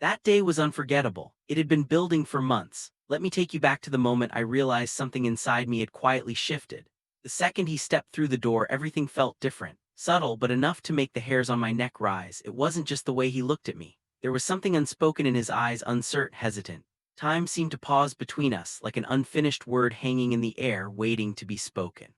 That day was unforgettable. It had been building for months. Let me take you back to the moment I realized something inside me had quietly shifted. The second he stepped through the door, everything felt different. Subtle, but enough to make the hairs on my neck rise. It wasn't just the way he looked at me. There was something unspoken in his eyes, uncertain, hesitant. Time seemed to pause between us, like an unfinished word hanging in the air, waiting to be spoken.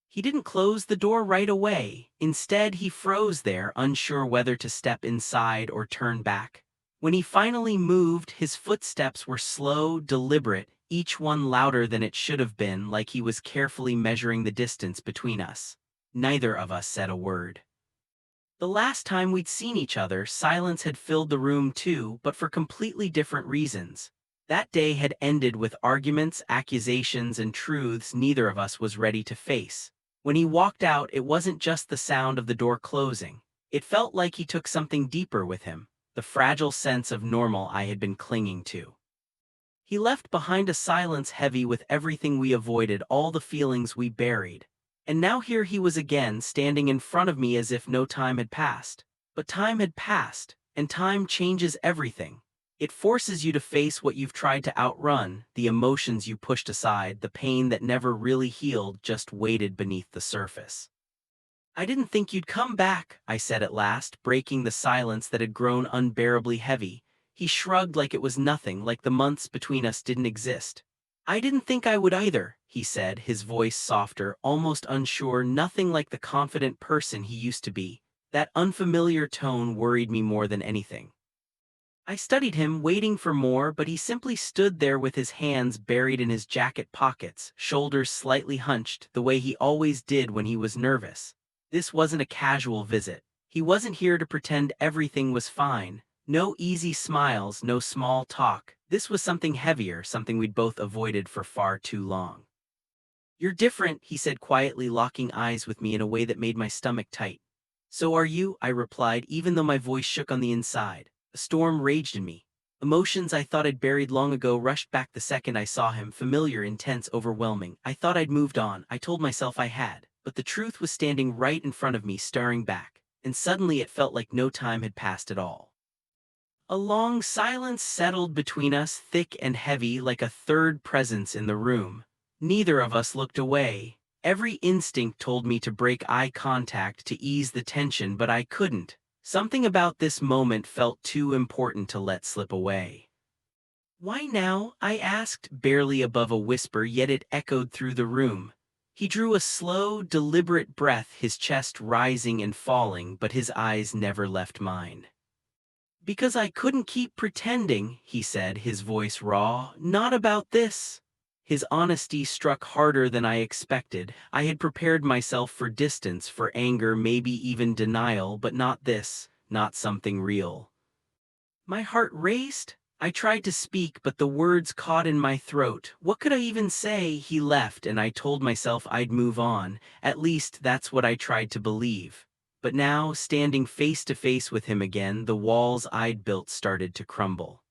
He didn't close the door right away. Instead, he froze there, unsure whether to step inside or turn back. When he finally moved, his footsteps were slow, deliberate, each one louder than it should have been, like he was carefully measuring the distance between us. Neither of us said a word. The last time we'd seen each other, silence had filled the room too, but for completely different reasons. That day had ended with arguments, accusations, and truths neither of us was ready to face. When he walked out, it wasn't just the sound of the door closing. It felt like he took something deeper with him, the fragile sense of normal I had been clinging to. He left behind a silence heavy with everything we avoided, all the feelings we buried. And now here he was again, standing in front of me as if no time had passed. But time had passed, and time changes everything. It forces you to face what you've tried to outrun, the emotions you pushed aside, the pain that never really healed, just waited beneath the surface. "I didn't think you'd come back," I said at last, breaking the silence that had grown unbearably heavy. He shrugged like it was nothing, like the months between us didn't exist. "I didn't think I would either," he said, his voice softer, almost unsure, nothing like the confident person he used to be. That unfamiliar tone worried me more than anything. I studied him, waiting for more, but he simply stood there with his hands buried in his jacket pockets, shoulders slightly hunched, the way he always did when he was nervous. This wasn't a casual visit. He wasn't here to pretend everything was fine. No easy smiles, no small talk. This was something heavier, something we'd both avoided for far too long. "You're different," he said quietly, locking eyes with me in a way that made my stomach tight. "So are you," I replied, even though my voice shook on the inside. A storm raged in me. Emotions I thought I'd buried long ago rushed back the second I saw him, familiar, intense, overwhelming. I thought I'd moved on. I told myself I had. But the truth was standing right in front of me, staring back. And suddenly it felt like no time had passed at all. A long silence settled between us, thick and heavy, like a third presence in the room. Neither of us looked away. Every instinct told me to break eye contact to ease the tension, but I couldn't. Something about this moment felt too important to let slip away. "Why now?" I asked, barely above a whisper, yet it echoed through the room. He drew a slow, deliberate breath, his chest rising and falling, but his eyes never left mine. "Because I couldn't keep pretending," he said, his voice raw. "Not about this." His honesty struck harder than I expected. I had prepared myself for distance, for anger, maybe even denial, but not this, not something real. My heart raced. I tried to speak, but the words caught in my throat. What could I even say? He left, and I told myself I'd move on. At least that's what I tried to believe. But now, standing face to face with him again, the walls I'd built started to crumble.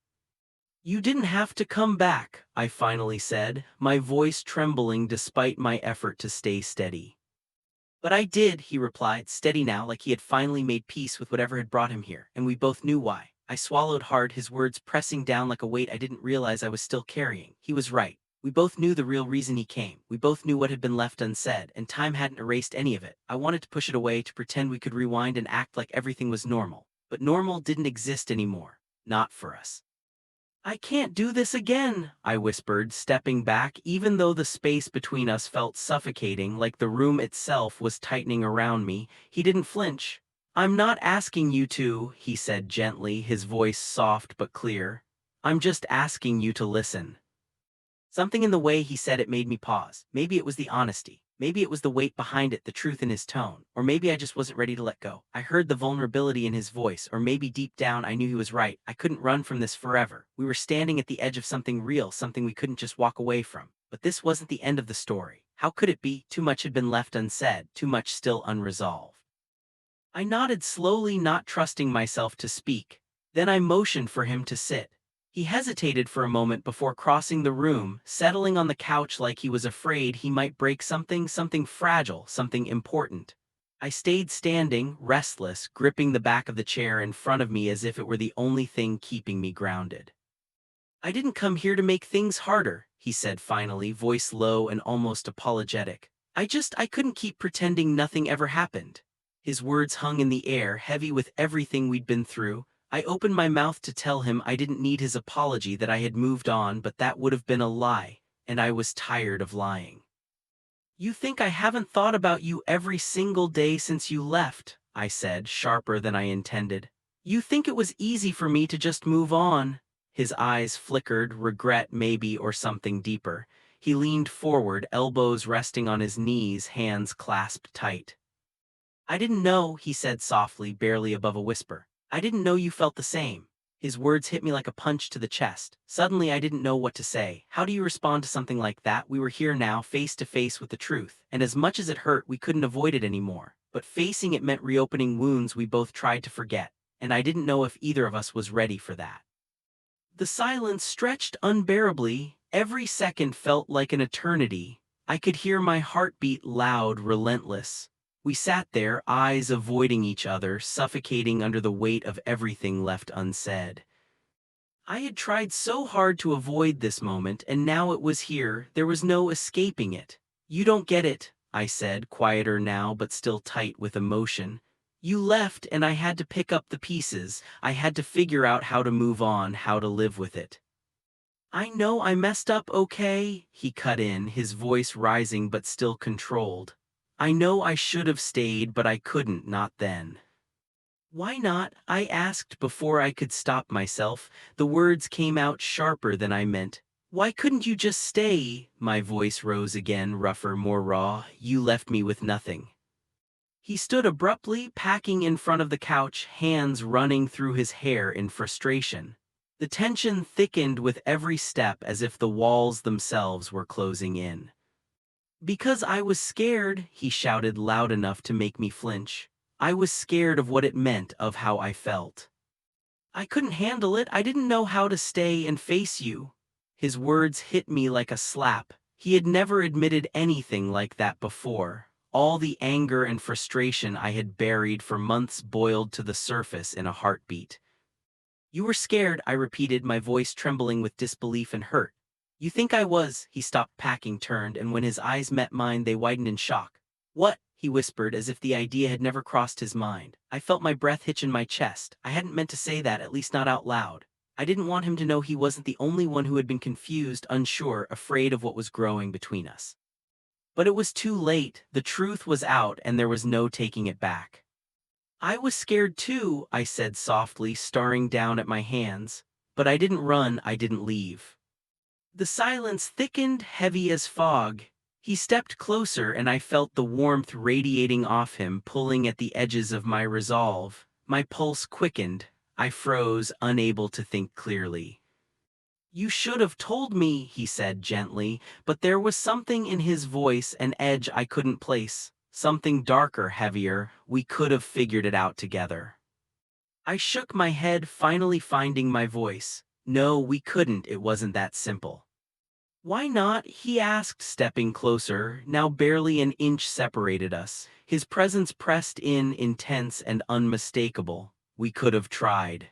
"You didn't have to come back," I finally said, my voice trembling despite my effort to stay steady. "But I did," he replied, steady now, like he had finally made peace with whatever had brought him here, and we both knew why. I swallowed hard, his words pressing down like a weight I didn't realize I was still carrying. He was right. We both knew the real reason he came. We both knew what had been left unsaid, and time hadn't erased any of it. I wanted to push it away, to pretend we could rewind and act like everything was normal. But normal didn't exist anymore. Not for us. "I can't do this again," I whispered, stepping back, even though the space between us felt suffocating, like the room itself was tightening around me. He didn't flinch. "I'm not asking you to," he said gently, his voice soft but clear. "I'm just asking you to listen." Something in the way he said it made me pause. Maybe it was the honesty. Maybe it was the weight behind it, the truth in his tone. Or maybe I just wasn't ready to let go. I heard the vulnerability in his voice, or maybe deep down I knew he was right. I couldn't run from this forever. We were standing at the edge of something real, something we couldn't just walk away from. But this wasn't the end of the story. How could it be? Too much had been left unsaid, too much still unresolved. I nodded slowly, not trusting myself to speak. Then I motioned for him to sit. He hesitated for a moment before crossing the room, settling on the couch like he was afraid he might break something fragile, something important. I stayed standing, restless, gripping the back of the chair in front of me as if it were the only thing keeping me grounded. "I didn't come here to make things harder," he said finally, voice low and almost apologetic. I couldn't keep pretending nothing ever happened." His words hung in the air, heavy with everything we'd been through. I opened my mouth to tell him I didn't need his apology, that I had moved on, but that would have been a lie, and I was tired of lying. "You think I haven't thought about you every single day since you left," I said, sharper than I intended. "You think it was easy for me to just move on." His eyes flickered, regret maybe, or something deeper. He leaned forward, elbows resting on his knees, hands clasped tight. "I didn't know," he said softly, barely above a whisper. "I didn't know you felt the same." His words hit me like a punch to the chest. Suddenly I didn't know what to say. How do you respond to something like that? We were here now, face to face with the truth, and as much as it hurt, we couldn't avoid it anymore. But facing it meant reopening wounds we both tried to forget, and I didn't know if either of us was ready for that. The silence stretched unbearably. Every second felt like an eternity. I could hear my heartbeat, loud, relentless. We sat there, eyes avoiding each other, suffocating under the weight of everything left unsaid. I had tried so hard to avoid this moment, and now it was here. There was no escaping it. "You don't get it," I said, quieter now but still tight with emotion. "You left, and I had to pick up the pieces. I had to figure out how to move on, how to live with it." "I know I messed up, okay?" he cut in, his voice rising but still controlled. "I know I should have stayed, but I couldn't, not then." "Why not?" I asked before I could stop myself. The words came out sharper than I meant. "Why couldn't you just stay?" My voice rose again, rougher, more raw. "You left me with nothing." He stood abruptly, packing in front of the couch, hands running through his hair in frustration. The tension thickened with every step, as if the walls themselves were closing in. "Because I was scared," he shouted loud enough to make me flinch. "I was scared of what it meant, of how I felt. I couldn't handle it. I didn't know how to stay and face you." His words hit me like a slap. He had never admitted anything like that before. All the anger and frustration I had buried for months boiled to the surface in a heartbeat. "You were scared," I repeated, my voice trembling with disbelief and hurt. "You think I was?" He stopped packing, turned, and when his eyes met mine, they widened in shock. "What?" he whispered, as if the idea had never crossed his mind. I felt my breath hitch in my chest. I hadn't meant to say that, at least not out loud. I didn't want him to know he wasn't the only one who had been confused, unsure, afraid of what was growing between us. But it was too late. The truth was out, and there was no taking it back. "I was scared too," I said softly, staring down at my hands. "But I didn't run, I didn't leave." The silence thickened, heavy as fog. He stepped closer, and I felt the warmth radiating off him, pulling at the edges of my resolve. My pulse quickened. I froze, unable to think clearly. "You should have told me," he said gently, but there was something in his voice, an edge I couldn't place. Something darker, heavier. "We could have figured it out together." I shook my head, finally finding my voice. "No, we couldn't. It wasn't that simple." "Why not?" he asked, stepping closer. Now barely an inch separated us. His presence pressed in, intense and unmistakable. "We could have tried."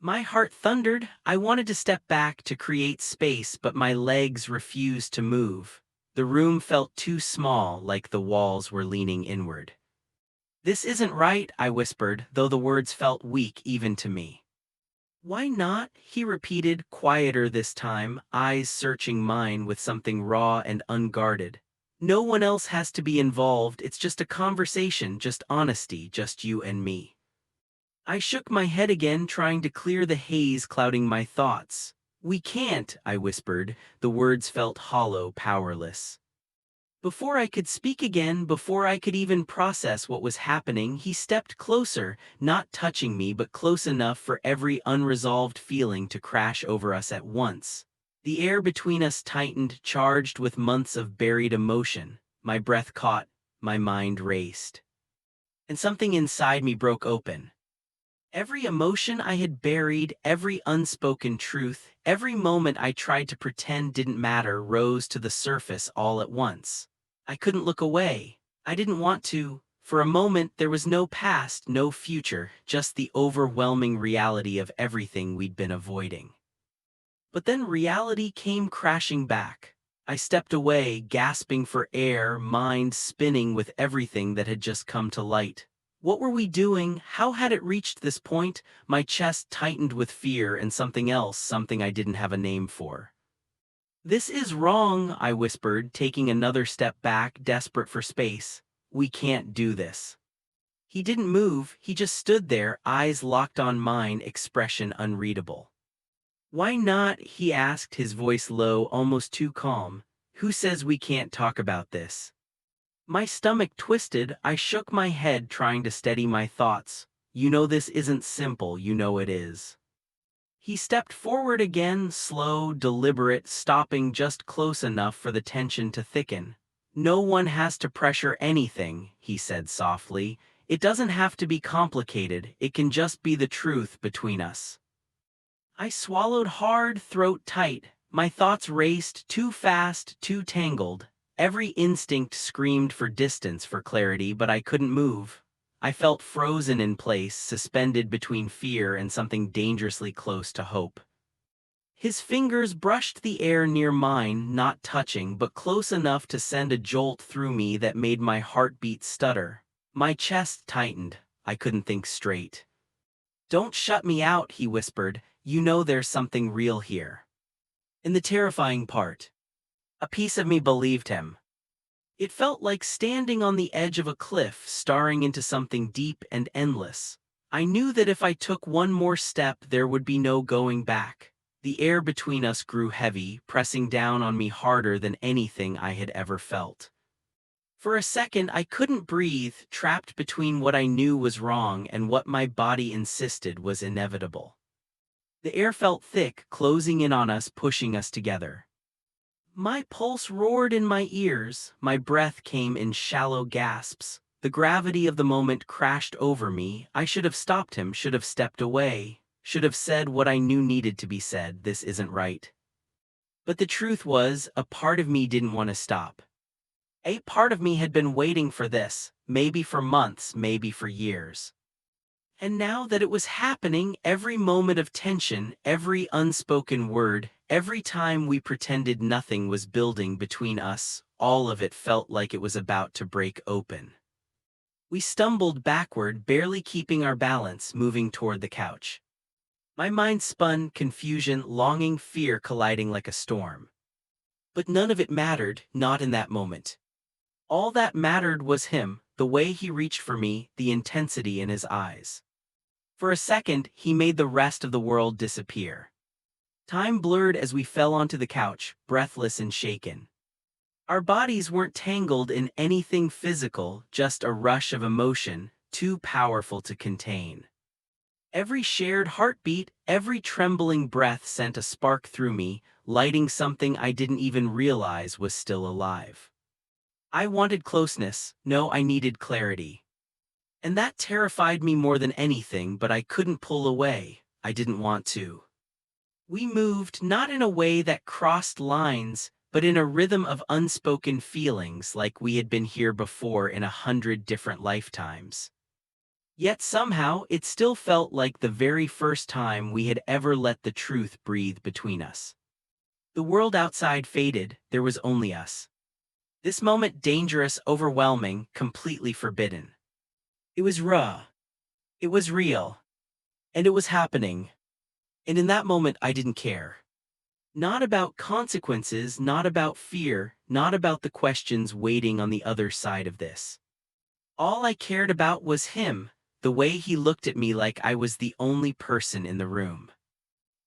My heart thundered. I wanted to step back, to create space, but my legs refused to move. The room felt too small, like the walls were leaning inward. "This isn't right," I whispered, though the words felt weak even to me. "Why not?" he repeated, quieter this time, eyes searching mine with something raw and unguarded. "No one else has to be involved. It's just a conversation, just honesty, just you and me." I shook my head again, trying to clear the haze clouding my thoughts. "We can't," I whispered. The words felt hollow, powerless. Before I could speak again, before I could even process what was happening, he stepped closer, not touching me but close enough for every unresolved feeling to crash over us at once. The air between us tightened, charged with months of buried emotion. My breath caught, my mind raced. And something inside me broke open. Every emotion I had buried, every unspoken truth, every moment I tried to pretend didn't matter rose to the surface all at once. I couldn't look away. I didn't want to. For a moment, there was no past, no future, just the overwhelming reality of everything we'd been avoiding. But then reality came crashing back. I stepped away, gasping for air, mind spinning with everything that had just come to light. What were we doing? How had it reached this point? My chest tightened with fear and something else, something I didn't have a name for. "This is wrong," I whispered, taking another step back, desperate for space. "We can't do this." He didn't move, he just stood there, eyes locked on mine, expression unreadable. "Why not?" he asked, his voice low, almost too calm. "Who says we can't talk about this?" My stomach twisted, I shook my head, trying to steady my thoughts. "You know this isn't simple, you know it is." He stepped forward again, slow, deliberate, stopping just close enough for the tension to thicken. "No one has to pressure anything," he said softly. "It doesn't have to be complicated, it can just be the truth between us." I swallowed hard, throat tight. My thoughts raced, too fast, too tangled. Every instinct screamed for distance, for clarity, but I couldn't move. I felt frozen in place, suspended between fear and something dangerously close to hope. His fingers brushed the air near mine, not touching, but close enough to send a jolt through me that made my heartbeat stutter. My chest tightened. I couldn't think straight. "Don't shut me out," he whispered. "You know there's something real here." And the terrifying part, a piece of me believed him. It felt like standing on the edge of a cliff, staring into something deep and endless. I knew that if I took one more step, there would be no going back. The air between us grew heavy, pressing down on me harder than anything I had ever felt. For a second, I couldn't breathe, trapped between what I knew was wrong and what my body insisted was inevitable. The air felt thick, closing in on us, pushing us together. My pulse roared in my ears, my breath came in shallow gasps. The gravity of the moment crashed over me. I should have stopped him, should have stepped away, should have said what I knew needed to be said. "This isn't right." But the truth was, a part of me didn't want to stop. A part of me had been waiting for this, maybe for months, maybe for years. And now that it was happening, every moment of tension, every unspoken word, every time we pretended nothing was building between us, all of it felt like it was about to break open. We stumbled backward, barely keeping our balance, moving toward the couch. My mind spun, confusion, longing, fear colliding like a storm. But none of it mattered, not in that moment. All that mattered was him, the way he reached for me, the intensity in his eyes. For a second, he made the rest of the world disappear. Time blurred as we fell onto the couch, breathless and shaken. Our bodies weren't tangled in anything physical, just a rush of emotion, too powerful to contain. Every shared heartbeat, every trembling breath sent a spark through me, lighting something I didn't even realize was still alive. I wanted closeness. No, I needed clarity. And that terrified me more than anything, but I couldn't pull away. I didn't want to. We moved, not in a way that crossed lines, but in a rhythm of unspoken feelings, like we had been here before in 100 different lifetimes. Yet somehow, it still felt like the very first time we had ever let the truth breathe between us. The world outside faded, there was only us. This moment dangerous, overwhelming, completely forbidden. It was raw. It was real. And it was happening. And in that moment, I didn't care. Not about consequences, not about fear, not about the questions waiting on the other side of this. All I cared about was him, the way he looked at me like I was the only person in the room.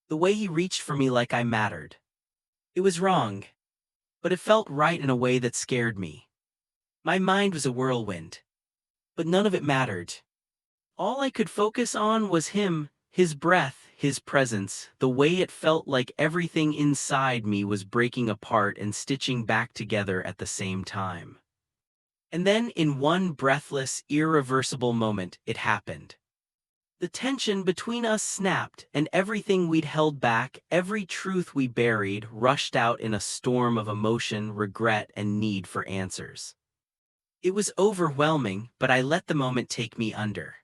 The way he reached for me like I mattered. It was wrong, but it felt right in a way that scared me. My mind was a whirlwind. But none of it mattered. All I could focus on was him, his breath, his presence, the way it felt like everything inside me was breaking apart and stitching back together at the same time. And then, in one breathless, irreversible moment, it happened. The tension between us snapped, and everything we'd held back, every truth we buried, rushed out in a storm of emotion, regret, and need for answers. It was overwhelming, but I let the moment take me under.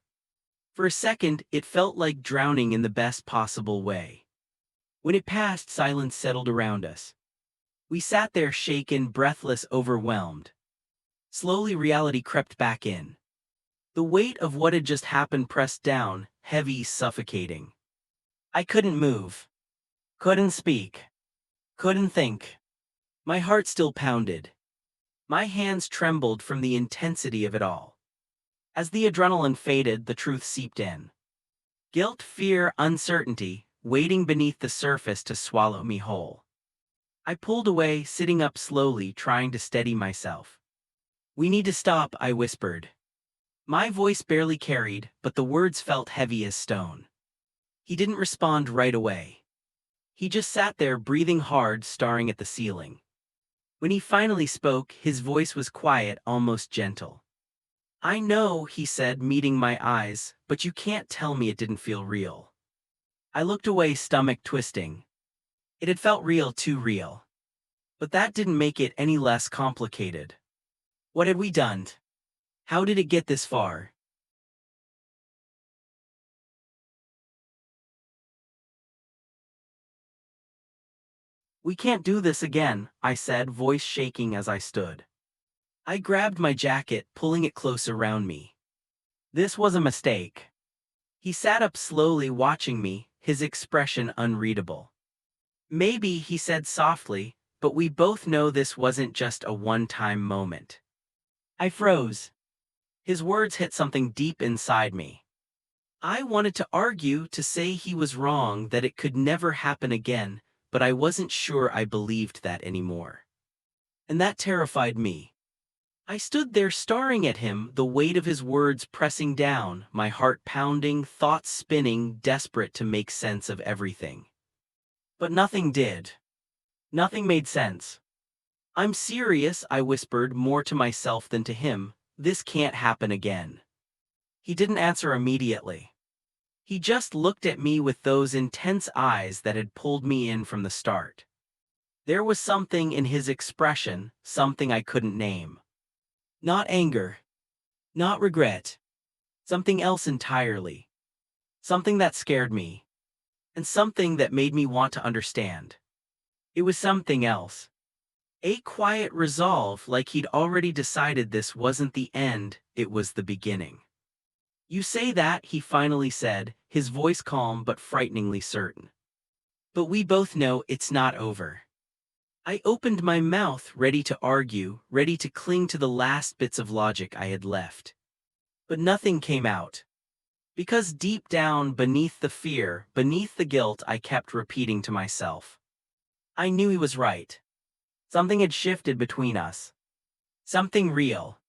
For a second, it felt like drowning in the best possible way. When it passed, silence settled around us. We sat there shaken, breathless, overwhelmed. Slowly, reality crept back in. The weight of what had just happened pressed down, heavy, suffocating. I couldn't move. Couldn't speak. Couldn't think. My heart still pounded. My hands trembled from the intensity of it all. As the adrenaline faded, the truth seeped in. Guilt, fear, uncertainty, waiting beneath the surface to swallow me whole. I pulled away, sitting up slowly, trying to steady myself. "We need to stop," I whispered. My voice barely carried, but the words felt heavy as stone. He didn't respond right away. He just sat there, breathing hard, staring at the ceiling. When he finally spoke, his voice was quiet, almost gentle. "I know," he said, meeting my eyes, "but you can't tell me it didn't feel real." I looked away, stomach twisting. It had felt real, too real. But that didn't make it any less complicated. What had we done? How did it get this far? "We can't do this again," I said, voice shaking as I stood. I grabbed my jacket, pulling it close around me. "This was a mistake." He sat up slowly, watching me, his expression unreadable. "Maybe," he said softly, "but we both know this wasn't just a one-time moment." I froze. His words hit something deep inside me. I wanted to argue, to say he was wrong, that it could never happen again, but I wasn't sure I believed that anymore. And that terrified me. I stood there staring at him, the weight of his words pressing down, my heart pounding, thoughts spinning, desperate to make sense of everything. But nothing did. Nothing made sense. "I'm serious," I whispered, more to myself than to him. "This can't happen again." He didn't answer immediately. He just looked at me with those intense eyes that had pulled me in from the start. There was something in his expression, something I couldn't name. Not anger. Not regret. Something else entirely. Something that scared me. And something that made me want to understand. It was something else. A quiet resolve, like he'd already decided this wasn't the end, it was the beginning. "You say that," he finally said, his voice calm but frighteningly certain. "But we both know it's not over." I opened my mouth, ready to argue, ready to cling to the last bits of logic I had left. But nothing came out. Because deep down, beneath the fear, beneath the guilt, I kept repeating to myself. I knew he was right. Something had shifted between us. Something real.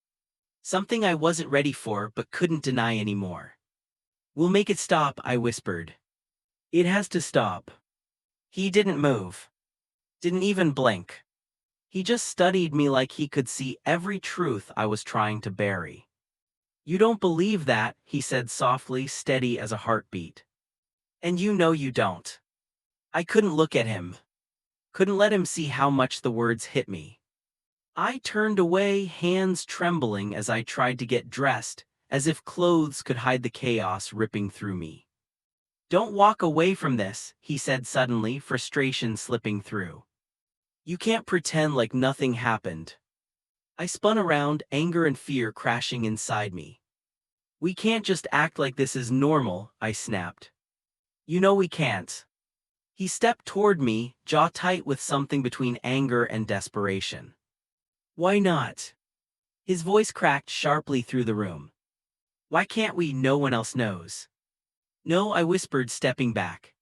Something I wasn't ready for but couldn't deny anymore. "We'll make it stop," I whispered. "It has to stop." He didn't move. Didn't even blink. He just studied me like he could see every truth I was trying to bury. "You don't believe that," he said softly, steady as a heartbeat. "And you know you don't." I couldn't look at him. Couldn't let him see how much the words hit me. I turned away, hands trembling as I tried to get dressed, as if clothes could hide the chaos ripping through me. "Don't walk away from this," he said suddenly, frustration slipping through. "You can't pretend like nothing happened." I spun around, anger and fear crashing inside me. "We can't just act like this is normal," I snapped. "You know we can't." He stepped toward me, jaw tight with something between anger and desperation. "Why not?" His voice cracked sharply through the room. "Why can't we? No one else knows." "No," I whispered, stepping back.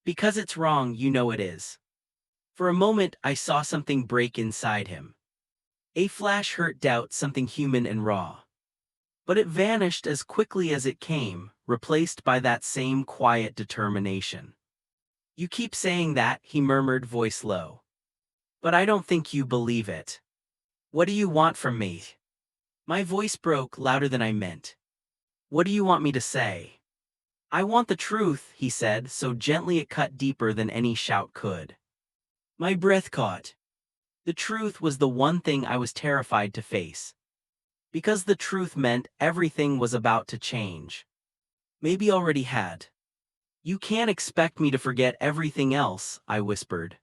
"Because it's wrong, you know it is." For a moment, I saw something break inside him. A flash hurt doubt, something human and raw. But it vanished as quickly as it came, replaced by that same quiet determination. "You keep saying that," he murmured, voice low. "But I don't think you believe it. What do you want from me?" My voice broke, louder than I meant. "What do you want me to say?" "I want the truth," he said, so gently it cut deeper than any shout could. My breath caught. The truth was the one thing I was terrified to face. Because the truth meant everything was about to change. Maybe already had. You can't expect me to forget everything else, I whispered.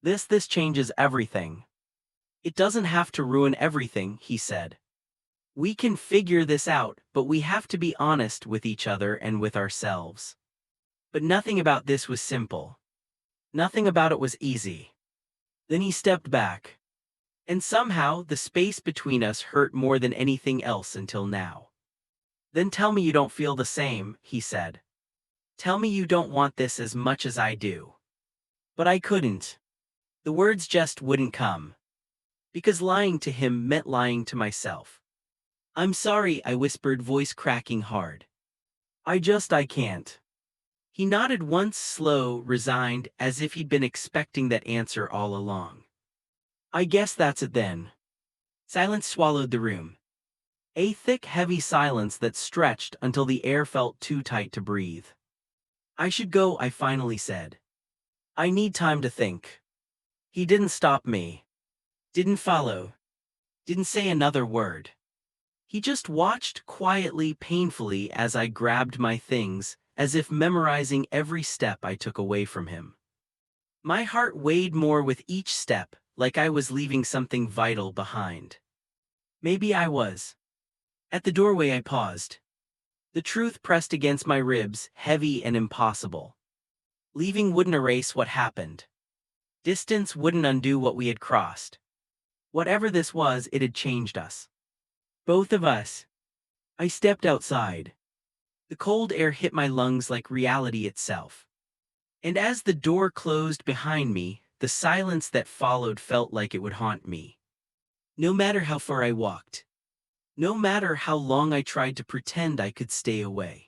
This changes everything. It doesn't have to ruin everything, he said. We can figure this out, but we have to be honest with each other and with ourselves. But nothing about this was simple. Nothing about it was easy. Then he stepped back. And somehow, the space between us hurt more than anything else until now. Then tell me you don't feel the same, he said. Tell me you don't want this as much as I do. But I couldn't. The words just wouldn't come. Because lying to him meant lying to myself. I'm sorry, I whispered, voice cracking hard. I can't. He nodded once, slow, resigned, as if he'd been expecting that answer all along. I guess that's it then. Silence swallowed the room. A thick, heavy silence that stretched until the air felt too tight to breathe. I should go, I finally said. I need time to think. He didn't stop me. Didn't follow. Didn't say another word. He just watched quietly, painfully, as I grabbed my things, as if memorizing every step I took away from him. My heart weighed more with each step, like I was leaving something vital behind. Maybe I was. At the doorway I paused. The truth pressed against my ribs, heavy and impossible. Leaving wouldn't erase what happened. Distance wouldn't undo what we had crossed. Whatever this was, it had changed us. Both of us. I stepped outside. The cold air hit my lungs like reality itself. And as the door closed behind me, the silence that followed felt like it would haunt me. No matter how far I walked. No matter how long I tried to pretend I could stay away.